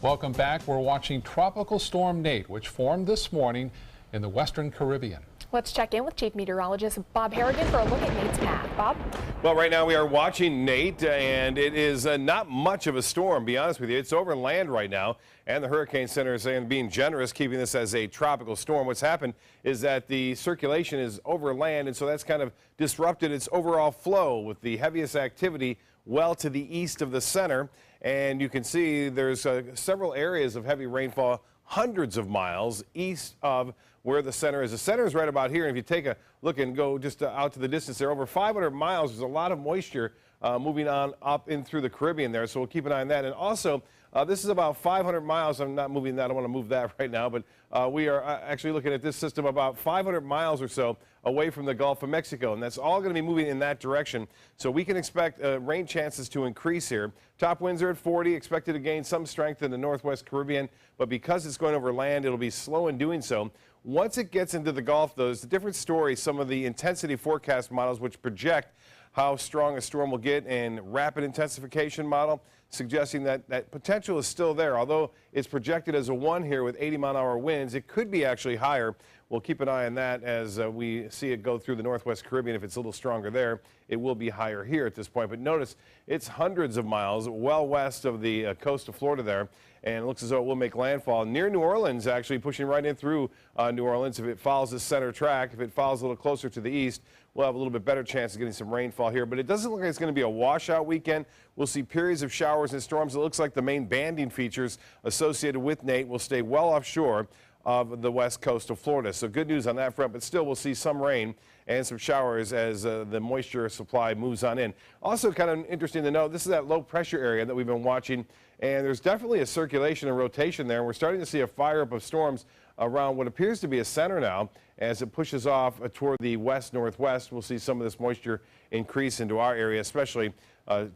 Welcome back. We're watching Tropical Storm Nate, which formed this morning in the Western Caribbean. Let's check in with Chief Meteorologist Bob Harrigan for a look at Nate's path. Bob? Well, right now we are watching Nate, and it is not much of a storm, to be honest with you. It's over land right now, and the Hurricane Center is saying being generous, keeping this as a tropical storm. What's happened is that the circulation is over land, and so that's kind of disrupted its overall flow with the heaviest activity well to the east of the center. And you can see there's several areas of heavy rainfall hundreds of miles east of where the center is. The center is right about here. And if you take a look and go just out to the distance there, over 500 miles, there's a lot of moisture moving on up in through the Caribbean there. So we'll keep an eye on that. And also, this is about 500 miles. I'm not moving that. I don't want to move that right now. But we are actually looking at this system about 500 miles or so away from the Gulf of Mexico. And that's all going to be moving in that direction. So we can expect rain chances to increase here. Top winds are at 40, expected to gain some strength in the northwest Caribbean. But because it's going over land, it'll be slow in doing so. Once it gets into the Gulf, though, it's a different story. Some of the intensity forecast models, which project how strong a storm will get, and rapid intensification model suggesting that that potential is still there. Although it's projected as a 1 here with 80-mile-an-hour winds, it could be actually higher. We'll keep an eye on that as we see it go through the northwest Caribbean. If it's a little stronger there, it will be higher here at this point. But notice it's hundreds of miles well west of the coast of Florida there, and it looks as though it will make landfall near New Orleans, actually pushing right in through New Orleans. If it follows the center track, if it follows a little closer to the east, we'll have a little bit better chance of getting some rainfall here. But it doesn't look like it's going to be a washout weekend. We'll see periods of showers and storms. It looks like the main banding features associated with Nate will stay well offshore of the west coast of Florida. So good news on that front, but still we'll see some rain and some showers as the moisture supply moves on in. Also kind of interesting to note, this is that low pressure area that we've been watching, and there's definitely a circulation and rotation there. We're starting to see a fire up of storms around what appears to be a center now. As it pushes off toward the west-northwest, we'll see some of this moisture increase into our area, especially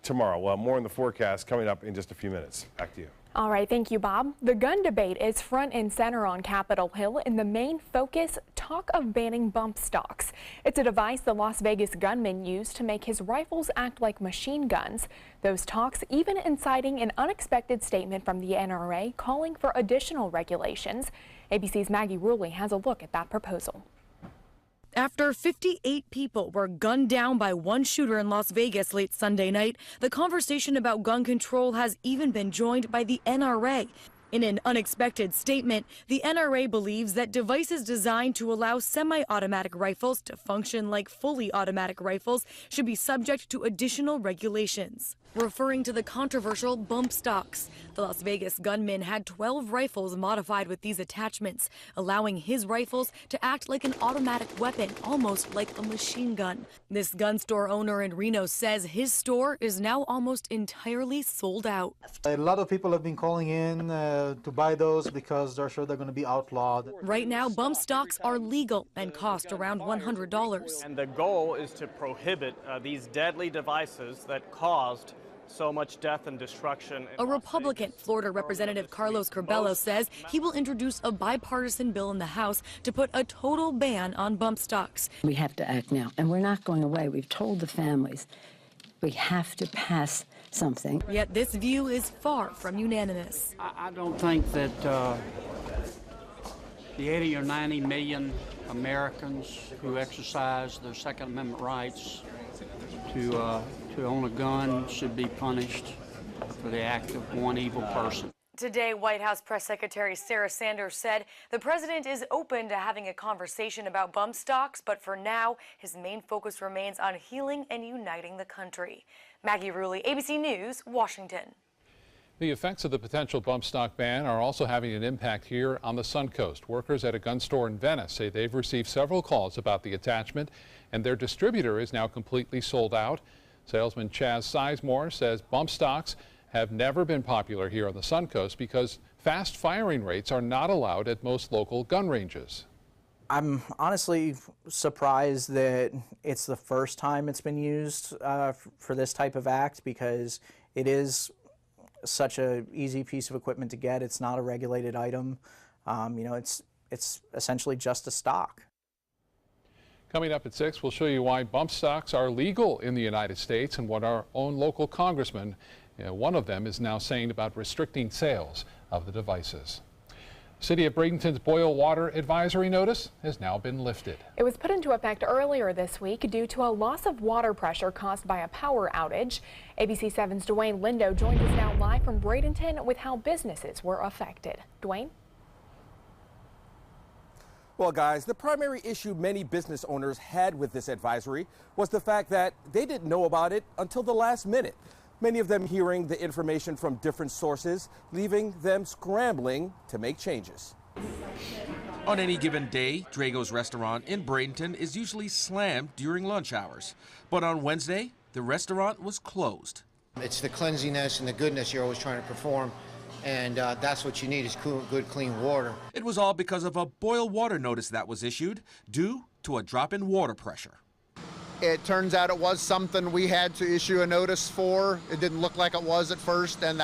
tomorrow. Well, more in the forecast coming up in just a few minutes. Back to you. All right, thank you, Bob. The gun debate is front and center on Capitol Hill, and the main focus, talk of banning bump stocks. It's a device the Las Vegas gunman used to make his rifles act like machine guns. Those talks even inciting an unexpected statement from the NRA calling for additional regulations. ABC's Maggie Rulli has a look at that proposal. After 58 people were gunned down by one shooter in Las Vegas late Sunday night, the conversation about gun control has even been joined by the NRA. In an unexpected statement, the NRA believes that devices designed to allow semi-automatic rifles to function like fully automatic rifles should be subject to additional regulations. Referring to the controversial bump stocks, the Las Vegas gunman had 12 rifles modified with these attachments, allowing his rifles to act like an automatic weapon, almost like a machine gun. This gun store owner in Reno says his store is now almost entirely sold out. A lot of people have been calling in to buy those because they're sure they're going to be outlawed. Right now, bump stocks are legal and cost around $100. And the goal is to prohibit these deadly devices that caused so much death and destruction. A Republican, Florida Representative Carlos Curbelo says he will introduce a bipartisan bill in the House to put a total ban on bump stocks. We have to act now, and we're not going away. We've told the families we have to pass something. Yet this view is far from unanimous. I don't think that the 80 or 90 million Americans who exercise their Second Amendment rights to own a gun should be punished for the act of one evil person. Today, White House Press Secretary Sarah Sanders said the president is open to having a conversation about bump stocks, but for now, his main focus remains on healing and uniting the country. Maggie Rulli, ABC News, Washington. The effects of the potential bump stock ban are also having an impact here on the Suncoast. Workers at a gun store in Venice say they've received several calls about the attachment, and their distributor is now completely sold out. Salesman Chaz Sizemore says bump stocks have never been popular here on the Suncoast because fast firing rates are not allowed at most local gun ranges. I'm honestly surprised that it's the first time it's been used for this type of act, because it is such an easy piece of equipment to get. It's not a regulated item. You know, it's essentially just a stock. Coming up at 6, we'll show you why bump stocks are legal in the United States and what our own local congressman One of them is now saying about restricting sales of the devices. City of Bradenton's boil water advisory notice has now been lifted. It was put into effect earlier this week due to a loss of water pressure caused by a power outage. ABC 7's Dwayne Lindo joins us now live from Bradenton with how businesses were affected. Dwayne? Well, guys, the primary issue many business owners had with this advisory was the fact that they didn't know about it until the last minute. Many of them hearing the information from different sources, leaving them scrambling to make changes. On any given day, Drago's restaurant in Bradenton is usually slammed during lunch hours. But on Wednesday, the restaurant was closed. It's the cleanliness and the goodness you're always trying to perform, and that's what you need is good, clean water. It was all because of a boil water notice that was issued due to a drop in water pressure. It turns out it was something we had to issue a notice for. It didn't look like it was at first, and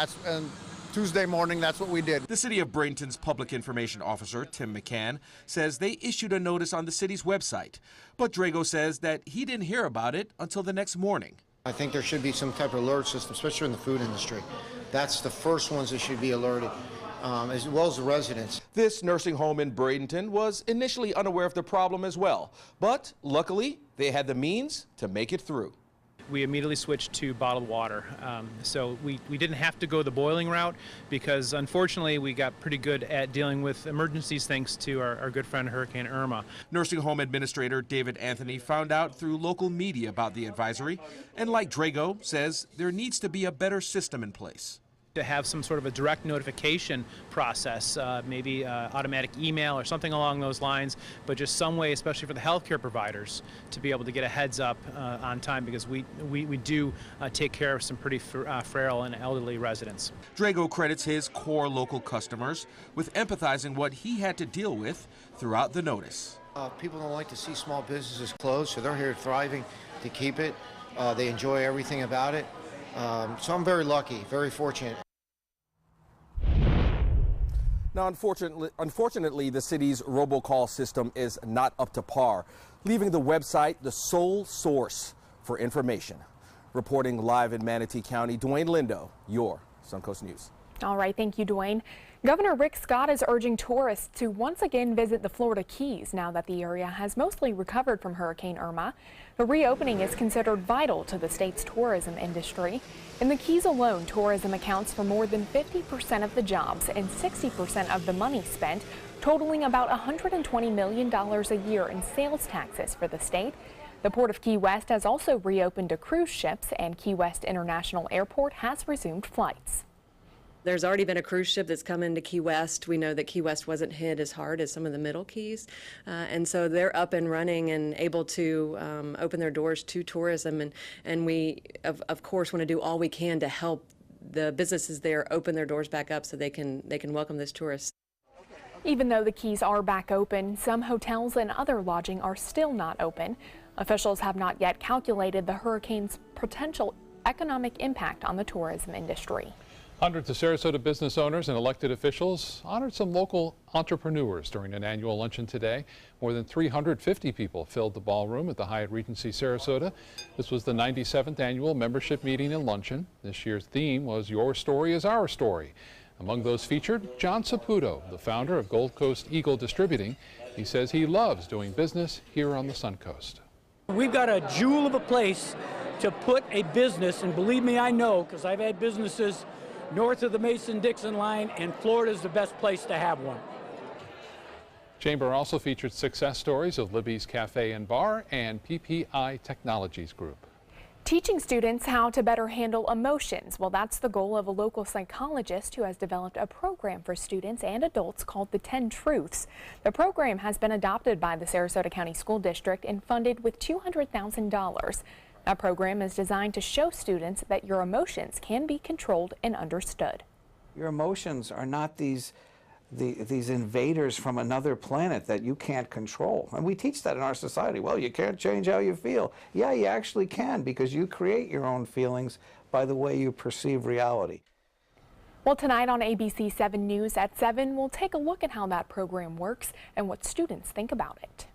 Tuesday morning, that's what we did. The City of Bradenton's Public Information Officer, Tim McCann, says they issued a notice on the city's website. But Drago says that he didn't hear about it until the next morning. I think there should be some type of alert system, especially in the food industry. That's the first ones that should be alerted, as well as the residents. This nursing home in Bradenton was initially unaware of the problem as well, but luckily they had the means to make it through. We immediately switched to bottled water. So we didn't have to go the boiling route because unfortunately we got pretty good at dealing with emergencies thanks to our good friend Hurricane Irma. Nursing home administrator David Anthony found out through local media about the advisory and, like Drago, says there needs to be a better system in place. To have some sort of a direct notification process, maybe automatic email or something along those lines, but just some way, especially for the healthcare providers, to be able to get a heads up on time, because we do take care of some pretty frail and elderly residents. Drago credits his core local customers with empathizing what he had to deal with throughout the notice. People don't like to see small businesses close, so they're here thriving to keep it. They enjoy everything about it. So I'm very lucky, very fortunate. Now, unfortunately, the city's robocall system is not up to par, leaving the website the sole source for information. Reporting live in Manatee County, Dwayne Lindo, your Suncoast News. All right, thank you, Dwayne. Governor Rick Scott is urging tourists to once again visit the Florida Keys now that the area has mostly recovered from Hurricane Irma. The reopening is considered vital to the state's tourism industry. In the Keys alone, tourism accounts for more than 50% of the jobs and 60% of the money spent, totaling about $120 million a year in sales taxes for the state. The Port of Key West has also reopened to cruise ships, and Key West International Airport has resumed flights. There's already been a cruise ship that's come into Key West. We know that Key West wasn't hit as hard as some of the middle keys. And so they're up and running and able to open their doors to tourism. And we, of course, want to do all we can to help the businesses there open their doors back up so they can welcome those tourists. Even though the Keys are back open, some hotels and other lodging are still not open. Officials have not yet calculated the hurricane's potential economic impact on the tourism industry. Hundreds of Sarasota business owners and elected officials honored some local entrepreneurs during an annual luncheon today. More than 350 people filled the ballroom at the Hyatt Regency Sarasota. This was the 97th annual membership meeting and luncheon. This year's theme was Your Story is Our Story. Among those featured, John Saputo, the founder of Gold Coast Eagle Distributing. He says he loves doing business here on the Suncoast. We've got a jewel of a place to put a business, and believe me, I know, because I've had businesses north of the Mason-Dixon line, and Florida's the best place to have one. Chamber also featured success stories of Libby's Cafe and Bar and PPI Technologies Group. Teaching students how to better handle emotions. Well, that's the goal of a local psychologist who has developed a program for students and adults called the 10 Truths. The program has been adopted by the Sarasota County School District and funded with $200,000. That program is designed to show students that your emotions can be controlled and understood. Your emotions are not these invaders from another planet that you can't control. And we teach that in our society. Well, you can't change how you feel. Yeah, you actually can, because you create your own feelings by the way you perceive reality. Well, tonight on ABC 7 News at 7, we'll take a look at how that program works and what students think about it.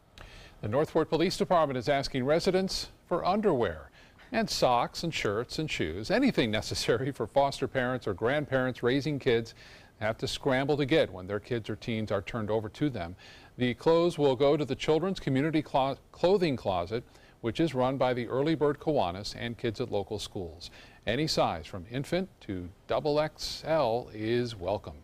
The North Port Police Department is asking residents for underwear. And socks and shirts and shoes, anything necessary for foster parents or grandparents raising kids have to scramble to get when their kids or teens are turned over to them. The clothes will go to the Children's Community Clothing Closet, which is run by the Early Bird Kiwanis and kids at local schools. Any size from infant to XXL is welcome.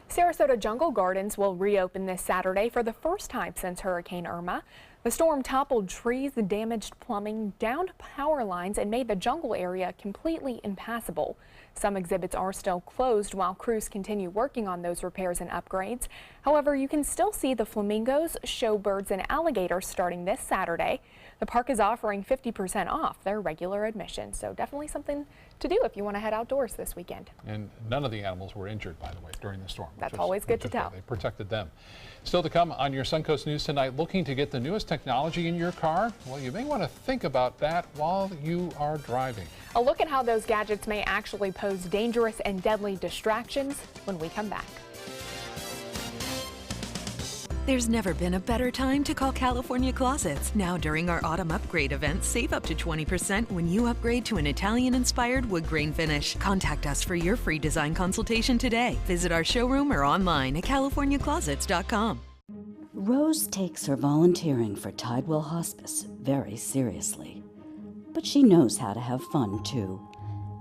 Sarasota Jungle Gardens will reopen this Saturday for the first time since Hurricane Irma. The storm toppled trees, damaged plumbing, downed power lines, and made the jungle area completely impassable. Some exhibits are still closed while crews continue working on those repairs and upgrades. However, you can still see the flamingos, showbirds, and alligators starting this Saturday. The park is offering 50% off their regular admission, so definitely something to do if you want to head outdoors this weekend. And none of the animals were injured, by the way, during the storm. That's always good to tell. They protected them. Still to come on your Suncoast News tonight, looking to get the newest technology in your car? Well, you may want to think about that while you are driving. A look at how those gadgets may actually pose dangerous and deadly distractions when we come back. There's never been a better time to call California Closets. Now during our autumn upgrade event, save up to 20% when you upgrade to an Italian-inspired wood grain finish. Contact us for your free design consultation today. Visit our showroom or online at californiaclosets.com. Rose takes her volunteering for Tidewell Hospice very seriously. But she knows how to have fun too.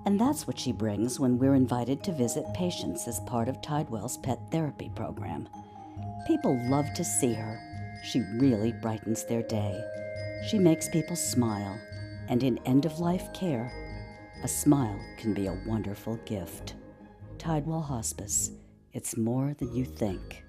And that's what she brings when we're invited to visit patients as part of Tidewell's pet therapy program. People love to see her. She really brightens their day. She makes people smile, and in end-of-life care, a smile can be a wonderful gift. Tidewell Hospice. It's more than you think.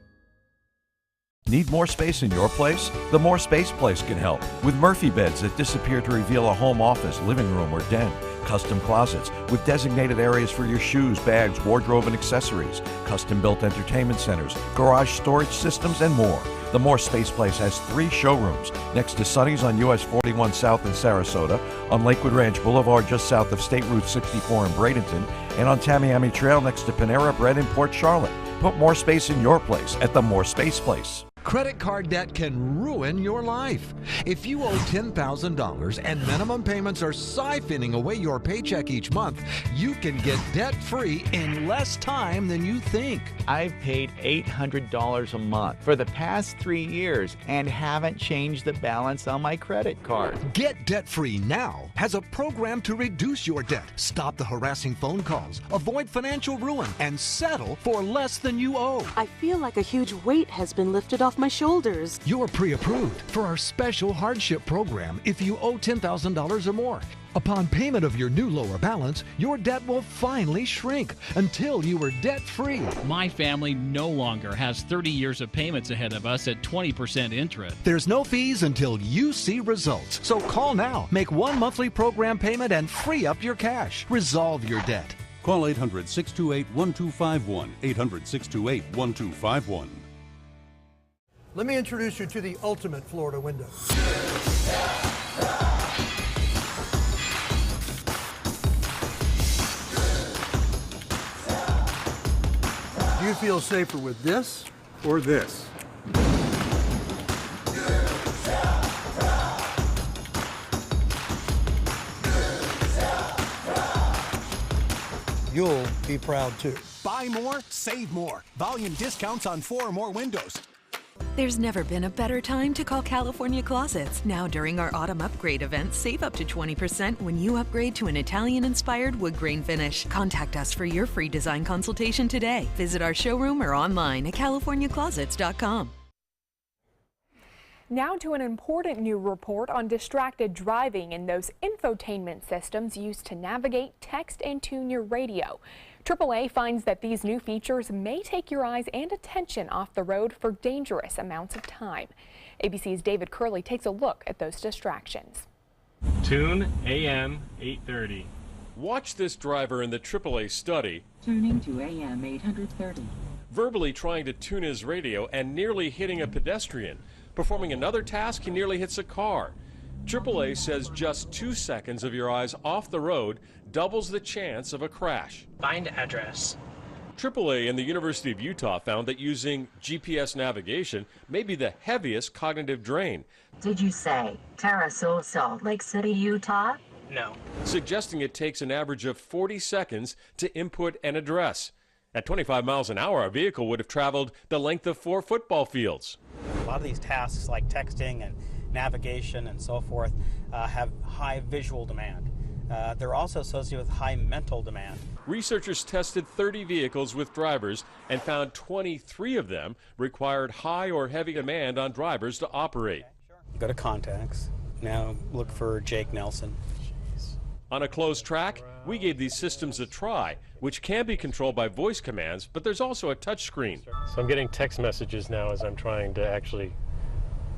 Need more space in your place? The More Space Place can help with Murphy beds that disappear to reveal a home office, living room, or den. Custom closets with designated areas for your shoes, bags, wardrobe, and accessories. Custom-built entertainment centers, garage storage systems, and more. The More Space Place has 3 showrooms next to Sonny's on US 41 South in Sarasota, on Lakewood Ranch Boulevard just south of State Route 64 in Bradenton, and on Tamiami Trail next to Panera Bread in Port Charlotte. Put more space in your place at the More Space Place. Credit card debt can ruin your life. If you owe $10,000 and minimum payments are siphoning away your paycheck each month, you can get debt-free in less time than you think. I've paid $800 a month for the past 3 years and haven't changed the balance on my credit card. Get debt-free now has a program to reduce your debt, stop the harassing phone calls, avoid financial ruin, and settle for less than you owe. I feel like a huge weight has been lifted off my shoulders. You're pre-approved for our special hardship program if you owe $10,000 or more. Upon payment of your new lower balance, your debt will finally shrink until you are debt-free. My family no longer has 30 years of payments ahead of us at 20% interest. There's no fees until you see results. So call now, make one monthly program payment, and free up your cash. Resolve your debt. Call 800-628-1251, 800-628-1251. Let me introduce you to the ultimate Florida window. Do you feel safer with this or this? You'll be proud too. Buy more, save more. Volume discounts on 4 or more windows. There's never been a better time to call California Closets. Now during our autumn upgrade event, save up to 20% when you upgrade to an Italian-inspired wood grain finish. Contact us for your free design consultation today. Visit our showroom or online at californiaclosets.com. Now to an important new report on distracted driving and those infotainment systems used to navigate, text, and tune your radio. AAA finds that these new features may take your eyes and attention off the road for dangerous amounts of time. ABC's David Curley takes a look at those distractions. Tune AM 830. Watch this driver in the AAA study. Tuning to AM 830. Verbally trying to tune his radio and nearly hitting a pedestrian. Performing another task, he nearly hits a car. AAA says just 2 seconds of your eyes off the road doubles the chance of a crash. Find address. AAA and the University of Utah found that using GPS navigation may be the heaviest cognitive drain. Did you say Terrace, Salt Lake City, Utah? No. Suggesting it takes an average of 40 seconds to input an address. At 25 miles an hour, a vehicle would have traveled the length of 4 football fields. A lot of these tasks like texting and navigation and so forth have high visual demand. They're also associated with high mental demand. Researchers tested 30 vehicles with drivers and found 23 of them required high or heavy demand on drivers to operate. Go to contacts. Now look for Jake Nelson. On a closed track, we gave these systems a try, which can be controlled by voice commands, but there's also a touch screen. So I'm getting text messages now as I'm trying to actually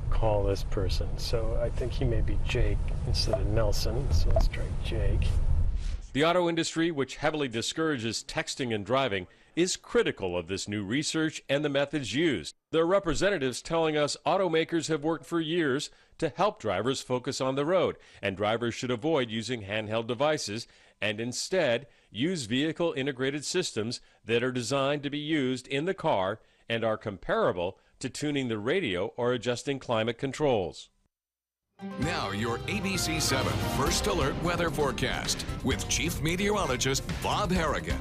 call this person. So I think he may be Jake instead of Nelson. So let's try Jake. The auto industry, which heavily discourages texting and driving, is critical of this new research and the methods used. Their representatives telling us automakers have worked for years to help drivers focus on the road, and drivers should avoid using handheld devices and instead use vehicle integrated systems that are designed to be used in the car and are comparable to tuning the radio or adjusting climate controls. Now your ABC 7 First Alert weather forecast with Chief Meteorologist Bob Harrigan.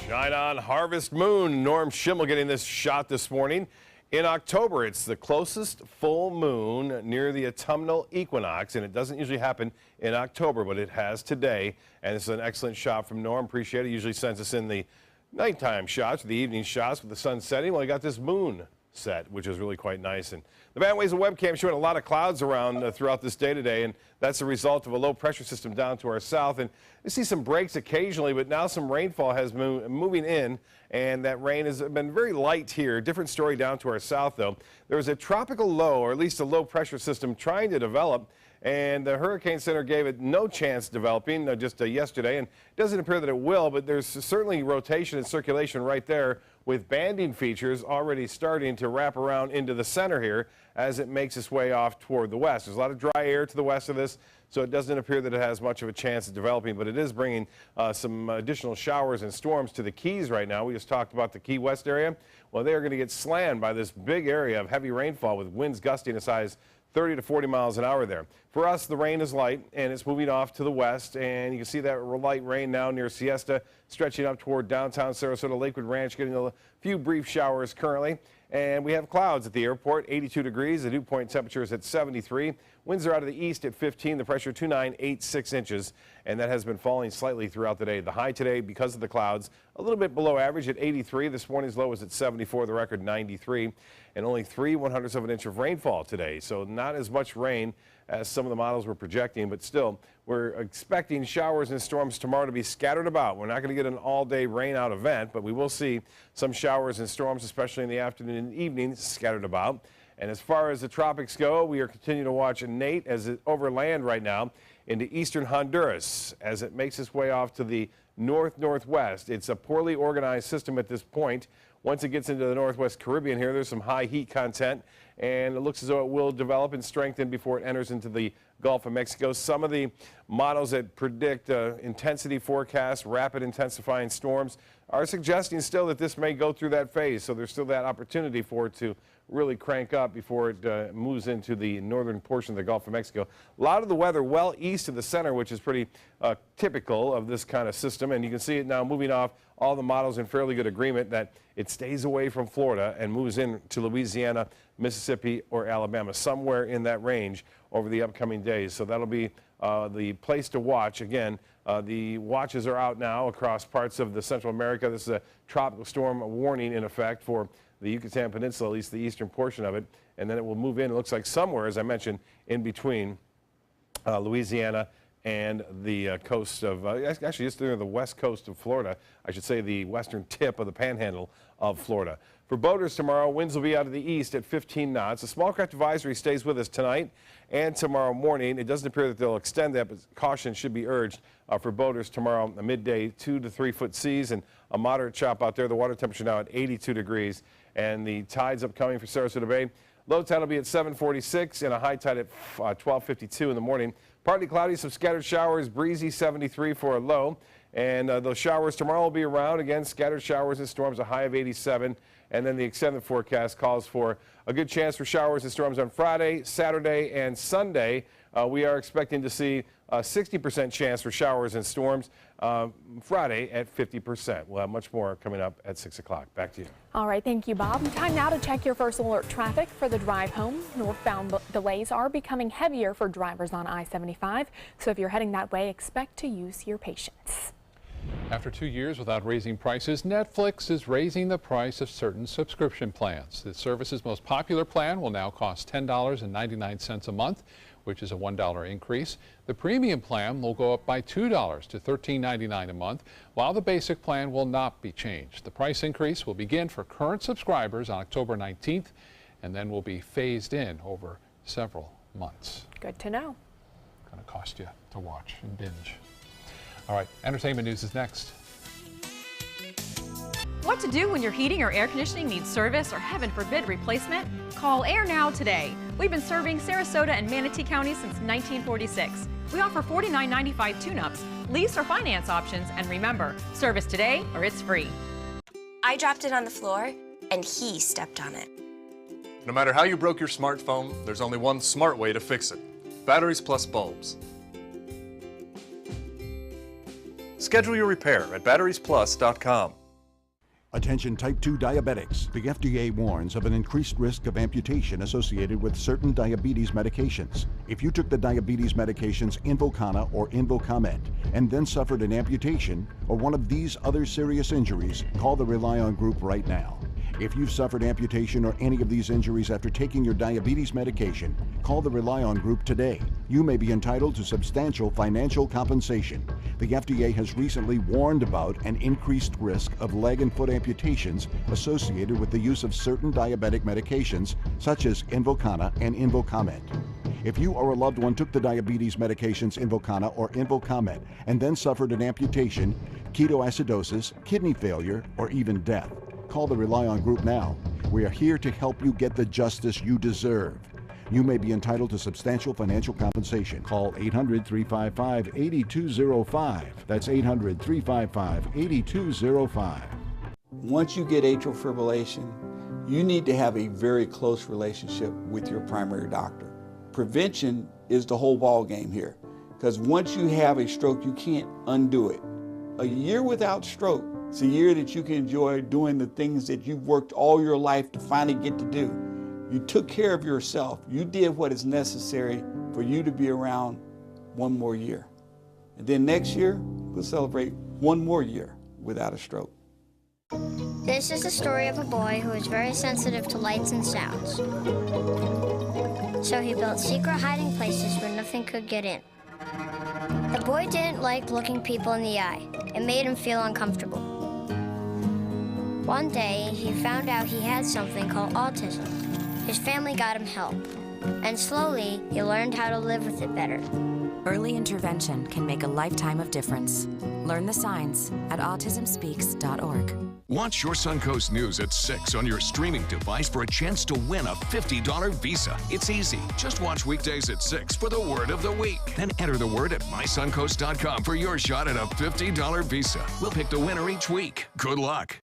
Shine on Harvest Moon. Norm Schimmel getting this shot this morning. In October, it's the closest full moon near the autumnal equinox, and it doesn't usually happen in October, but it has today. And this is an excellent shot from Norm. Appreciate it. Usually sends us in the nighttime shots, the evening shots with the sun setting. Well, he got this moon set, which is really quite nice. And the Vanways and webcam showing a lot of clouds around throughout this day today, and that's a result of a low pressure system down to our south. And you see some breaks occasionally, but now some rainfall has moving in, and that rain has been very light here. Different story down to our south, though. There was a tropical low, or at least a low pressure system trying to develop, and the Hurricane Center gave it no chance developing just yesterday, and it doesn't appear that it will, but there's certainly rotation and circulation right there with banding features already starting to wrap around into the center here as it makes its way off toward the west. There's a lot of dry air to the west of this, so it doesn't appear that it has much of a chance of developing, but it is bringing some additional showers and storms to the Keys right now. We just talked about the Key West area. Well, they are going to get slammed by this big area of heavy rainfall with winds gusting as high as 30 to 40 miles an hour there. For us, the rain is light, and it's moving off to the west, and you can see that light rain now near Siesta, stretching up toward downtown Sarasota, Lakewood Ranch, getting a few brief showers currently. And we have clouds at the airport, 82 degrees. The dew point temperature is at 73. Winds are out of the east at 15. The pressure 2986 inches, and that has been falling slightly throughout the day. The high today, because of the clouds, a little bit below average at 83. This morning's low was at 74. The record 93, and only 3/100ths of an inch of rainfall today. So not as much rain as some of the models were projecting, but still, we're expecting showers and storms tomorrow to be scattered about. We're not going to get an all-day rain-out event, but we will see some showers and storms, especially in the afternoon and evening, scattered about. And as far as the tropics go, we are continuing to watch Nate as it overland right now into eastern Honduras as it makes its way off to the north-northwest. It's a poorly organized system at this point. Once it gets into the northwest Caribbean here, there's some high heat content, and it looks as though it will develop and strengthen before it enters into the Gulf of Mexico. Some of the models that predict intensity forecasts, rapid intensifying storms, are suggesting still that this may go through that phase. So there's still that opportunity for it to really crank up before it moves into the northern portion of the Gulf of Mexico. A lot of the weather well east of the center, which is pretty typical of this kind of system. And you can see it now moving off. All the models in fairly good agreement that it stays away from Florida and moves into Louisiana, Mississippi, or Alabama, somewhere in that range over the upcoming days. So that'll be the place to watch. Again, the watches are out now across parts of the Central America. This is a tropical storm warning in effect for the Yucatan Peninsula, at least the eastern portion of it. And then it will move in, it looks like somewhere, as I mentioned, in between Louisiana and the coast of, actually just near the west coast of Florida, I should say the western tip of the panhandle of Florida. For boaters tomorrow, winds will be out of the east at 15 knots. The small craft advisory stays with us tonight and tomorrow morning. It doesn't appear that they'll extend that, but caution should be urged for boaters tomorrow, a midday 2 to 3 foot seas and a moderate chop out there. The water temperature now at 82 degrees, and the tides upcoming for Sarasota Bay. Low tide will be at 7:46 and a high tide at 12:52 in the morning. Partly cloudy, some scattered showers, breezy 73 for a low. And those showers tomorrow will be around. Again, scattered showers and storms, a high of 87. And then the extended forecast calls for a good chance for showers and storms on Friday, Saturday, and Sunday. We are expecting to see a 60% chance for showers and storms. Friday at 50%. We'll have much more coming up at 6 o'clock. Back to you. All right, thank you, Bob. Time now to check your first alert traffic for the drive home. Northbound delays are becoming heavier for drivers on I-75, so if you're heading that way, expect to use your patience. After 2 years without raising prices, Netflix is raising the price of certain subscription plans. The service's most popular plan will now cost $10.99 a month, which is a $1 increase. The premium plan will go up by $2 to $13.99 a month, while the basic plan will not be changed. The price increase will begin for current subscribers on October 19th and then will be phased in over several months. Good to know. Going to cost you to watch and binge. All right, entertainment news is next. What to do when your heating or air conditioning needs service or, heaven forbid, replacement? Call Air Now today. We've been serving Sarasota and Manatee County since 1946. We offer $49.95 tune-ups, lease or finance options, and remember, service today or it's free. I dropped it on the floor and he stepped on it. No matter how you broke your smartphone, there's only one smart way to fix it. Batteries plus bulbs. Schedule your repair at batteriesplus.com. Attention type 2 diabetics. The FDA warns of an increased risk of amputation associated with certain diabetes medications. If you took the diabetes medications Invokana or Invokamet and then suffered an amputation or one of these other serious injuries, call the Rely On Group right now. If you've suffered amputation or any of these injuries after taking your diabetes medication, call the Rely On Group today. You may be entitled to substantial financial compensation. The FDA has recently warned about an increased risk of leg and foot amputations associated with the use of certain diabetic medications such as Invokana and Invokamet. If you or a loved one took the diabetes medications Invokana or Invokamet and then suffered an amputation, ketoacidosis, kidney failure, or even death, call the Rely On Group now. We are here to help you get the justice you deserve. You may be entitled to substantial financial compensation. Call 800-355-8205. That's 800-355-8205. Once you get atrial fibrillation, you need to have a very close relationship with your primary doctor. Prevention is the whole ball game here, because once you have a stroke, you can't undo it. A year without stroke, it's a year that you can enjoy doing the things that you've worked all your life to finally get to do. You took care of yourself. You did what is necessary for you to be around one more year. And then next year, we'll celebrate one more year without a stroke. This is the story of a boy who was very sensitive to lights and sounds. So he built secret hiding places where nothing could get in. The boy didn't like looking people in the eye. It made him feel uncomfortable. One day, he found out he had something called autism. His family got him help, and slowly, he learned how to live with it better. Early intervention can make a lifetime of difference. Learn the signs at autismspeaks.org. Watch Your Suncoast News at 6 on your streaming device for a chance to win a $50 Visa. It's easy. Just watch weekdays at 6 for the word of the week. Then enter the word at mysuncoast.com for your shot at a $50 Visa. We'll pick the winner each week. Good luck.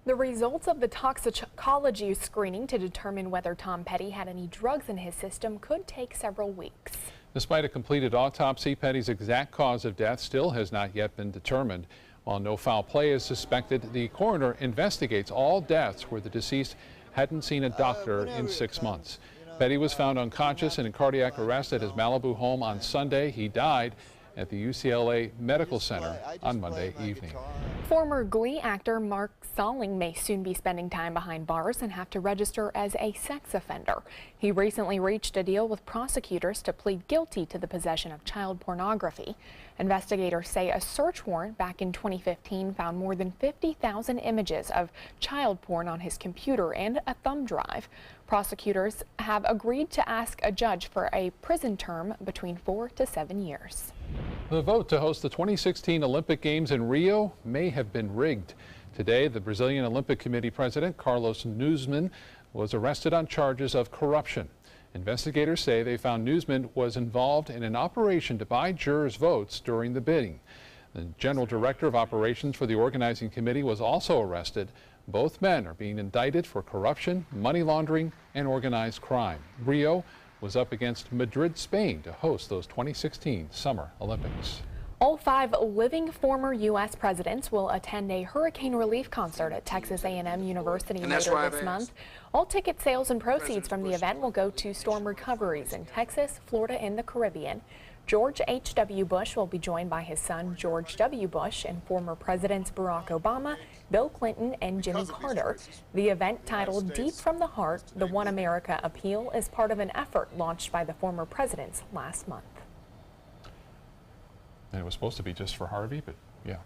The results of the toxicology screening to determine whether Tom Petty had any drugs in his system could take several weeks. Despite a completed autopsy, Petty's exact cause of death still has not yet been determined. While no foul play is suspected, the coroner investigates all deaths where the deceased hadn't seen a doctor in 6 months. Petty was found unconscious and in cardiac arrest at his Malibu home on Sunday. He died at the UCLA Medical Center on Monday evening. Former Glee actor Mark Salling may soon be spending time behind bars and have to register as a sex offender. He recently reached a deal with prosecutors to plead guilty to the possession of child pornography. Investigators say a search warrant back in 2015 found more than 50,000 images of child porn on his computer and a thumb drive. Prosecutors have agreed to ask a judge for a prison term between 4 to 7 years. The vote to host the 2016 Olympic Games in Rio may have been rigged. Today, the Brazilian Olympic Committee president, Carlos Nuzman, was arrested on charges of corruption. Investigators say they found Nuzman was involved in an operation to buy jurors' votes during the bidding. The general director of operations for the organizing committee was also arrested. Both men are being indicted for corruption, money laundering, and organized crime. Rio was up against Madrid, Spain to host those 2016 Summer Olympics. All 5 living former U.S. presidents will attend a hurricane relief concert at Texas A&M University later this month. All ticket sales and proceeds from the event will go to storm recoveries in Texas, Florida, and the Caribbean. George H.W. Bush will be joined by his son George W. Bush and former Presidents Barack Obama, Bill Clinton, and Jimmy Carter. The event, titled Deep from the Heart, the One America Appeal, is part of an effort launched by the former presidents last month. And it was supposed to be just for Harvey, but yeah,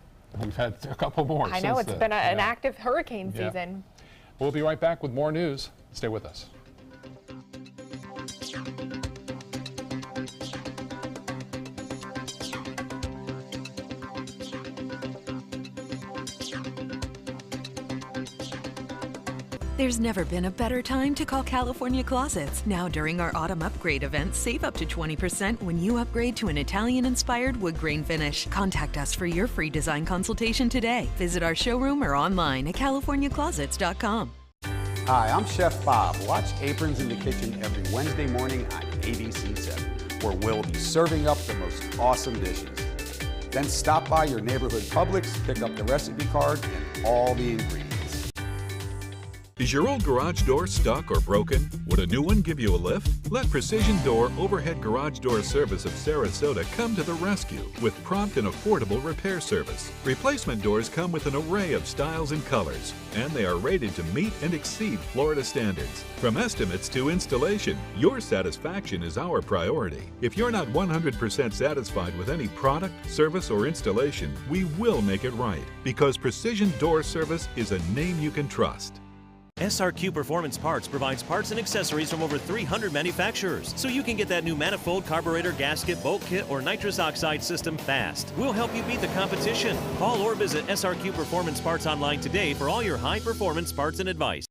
we've had a couple more. I know, it's been an active hurricane season. We'll be right back with more news. Stay with us. There's never been a better time to call California Closets. Now during our autumn upgrade event, save up to 20% when you upgrade to an Italian-inspired wood grain finish. Contact us for your free design consultation today. Visit our showroom or online at californiaclosets.com. Hi, I'm Chef Bob. Watch Aprons in the Kitchen every Wednesday morning on ABC7, where we'll be serving up the most awesome dishes. Then stop by your neighborhood Publix, pick up the recipe card and all the ingredients. Is your old garage door stuck or broken? Would a new one give you a lift? Let Precision Door Overhead Garage Door Service of Sarasota come to the rescue with prompt and affordable repair service. Replacement doors come with an array of styles and colors, and they are rated to meet and exceed Florida standards. From estimates to installation, your satisfaction is our priority. If you're not 100% satisfied with any product, service, or installation, we will make it right, because Precision Door Service is a name you can trust. SRQ Performance Parts provides parts and accessories from over 300 manufacturers, so you can get that new manifold, carburetor, gasket, bolt kit, or nitrous oxide system fast. We'll help you beat the competition. Call or visit SRQ Performance Parts online today for all your high-performance parts and advice.